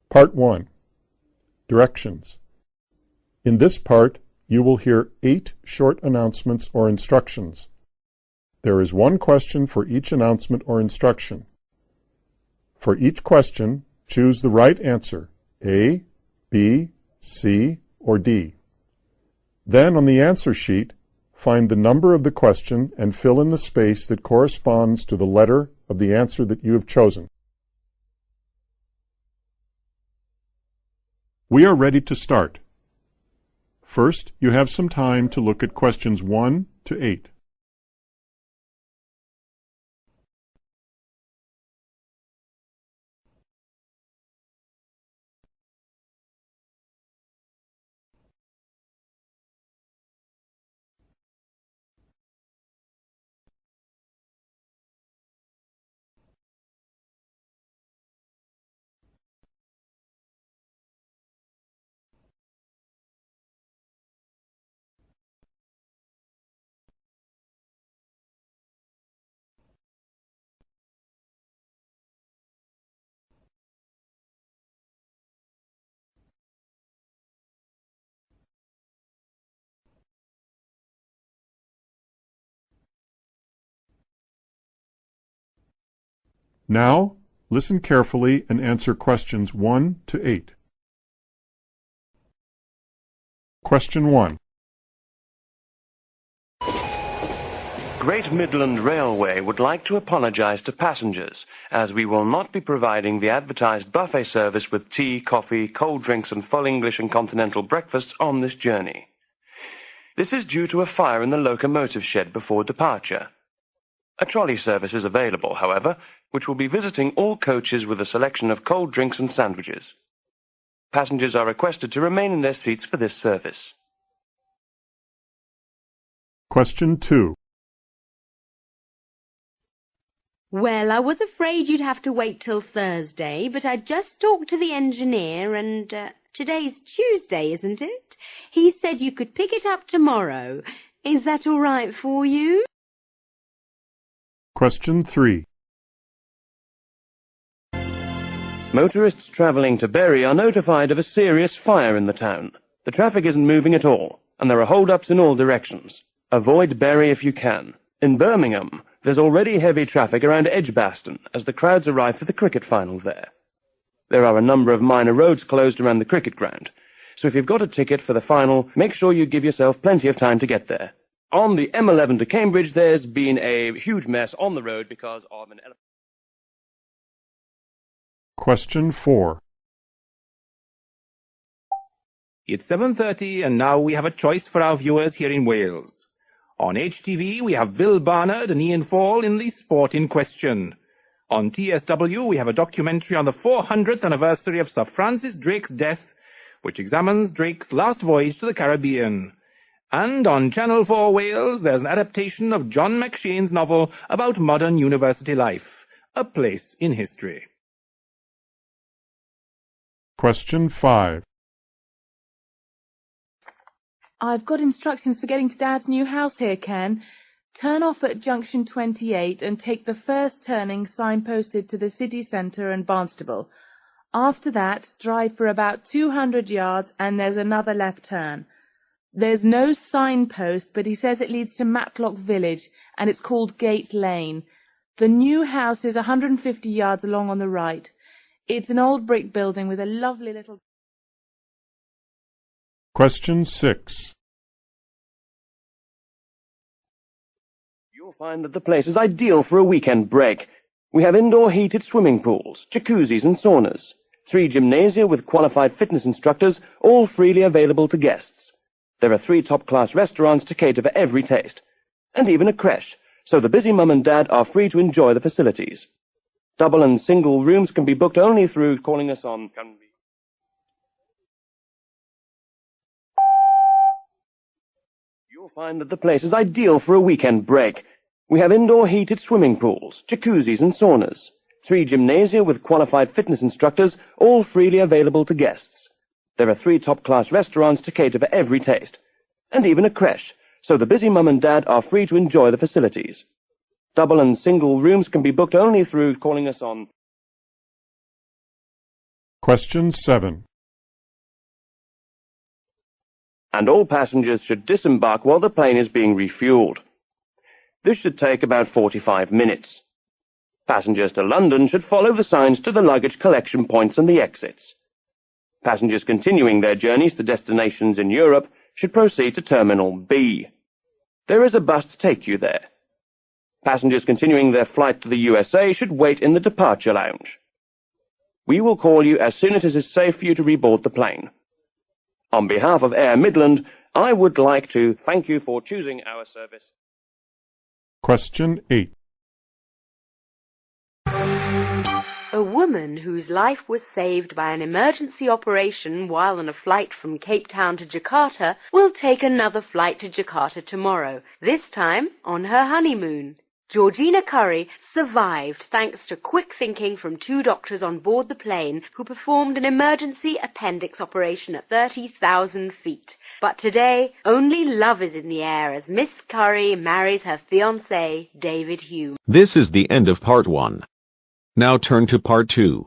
Part 1. Directions. In this part, you will hear 8 short announcements or instructions. There is one question for each announcement or instruction. For each question, choose the right answer, A, B, C, or D. Then on the answer sheet, find the number of the question and fill in the space that corresponds to the letter of the answer that you have chosen. We are ready to start. First, you have some time to look at questions 1 to 8. Now, listen carefully and answer questions 1 to 8. Question 1. Great Midland Railway would like to apologize to passengers, as we will not be providing the advertised buffet service with tea, coffee, cold drinks and full English and continental breakfasts on this journey. This is due to a fire in the locomotive shed before departure. A trolley service is available, however, which will be visiting all coaches with a selection of cold drinks and sandwiches. Passengers are requested to remain in their seats for this service. Question 2. Well, I was afraid you'd have to wait till Thursday, but I just talked to the engineer and, today's Tuesday, isn't it? He said you could pick it up tomorrow. Is that all right for you? Question 3. Motorists travelling to Bury are notified of a serious fire in the town. The traffic isn't moving at all, and there are hold-ups in all directions. Avoid Bury if you can. In Birmingham, there's already heavy traffic around Edgbaston as the crowds arrive for the cricket final there. There are a number of minor roads closed around the cricket ground, so if you've got a ticket for the final, make sure you give yourself plenty of time to get there. On the M11 to Cambridge, there's been a huge mess on the road because of an elephant. Question 4. It's 7:30 and now we have a choice for our viewers here in Wales. On HTV we have Bill Barnard and Ian Fall in the sport in question. On TSW we have a documentary on the 400th anniversary of Sir Francis Drake's death, which examines Drake's last voyage to the Caribbean. And on Channel 4 Wales there's an adaptation of John McShane's novel about modern university life, A Place in History. Question 5. I've got instructions for getting to Dad's new house here, Ken. Turn off at junction 28 and take the first turning signposted to the city centre and Barnstable. After that, drive for about 200 yards and there's another left turn. There's no signpost, but he says it leads to Matlock Village and it's called Gate Lane. The new house is 150 yards along on the right. It's an old brick building with a lovely little... Question 6. You'll find that the place is ideal for a weekend break. We have indoor heated swimming pools, jacuzzis and saunas, 3 gymnasia with qualified fitness instructors, all freely available to guests. There are 3 top-class restaurants to cater for every taste, and even a creche, so the busy mum and dad are free to enjoy the facilities. Double and single rooms can be booked only through calling us on... You'll find that the place is ideal for a weekend break. We have indoor heated swimming pools, jacuzzis and saunas, 3 gymnasia with qualified fitness instructors, all freely available to guests. There are 3 top-class restaurants to cater for every taste, and even a creche, so the busy mum and dad are free to enjoy the facilities. Double and single rooms can be booked only through calling us on... Question 7. And all passengers should disembark while the plane is being refueled. This should take about 45 minutes. Passengers to London should follow the signs to the luggage collection points and the exits. Passengers continuing their journeys to destinations in Europe should proceed to Terminal B. There is a bus to take you there. Passengers continuing their flight to the USA should wait in the departure lounge. We will call you as soon as it is safe for you to reboard the plane. On behalf of Air Midland, I would like to thank you for choosing our service. Question 8. A woman whose life was saved by an emergency operation while on a flight from Cape Town to Jakarta will take another flight to Jakarta tomorrow, this time on her honeymoon. Georgina Curry survived thanks to quick thinking from 2 doctors on board the plane who performed an emergency appendix operation at 30,000 feet. But today, only love is in the air as Miss Curry marries her fiancé, David Hume. This is the end of part 1. Now turn to part 2.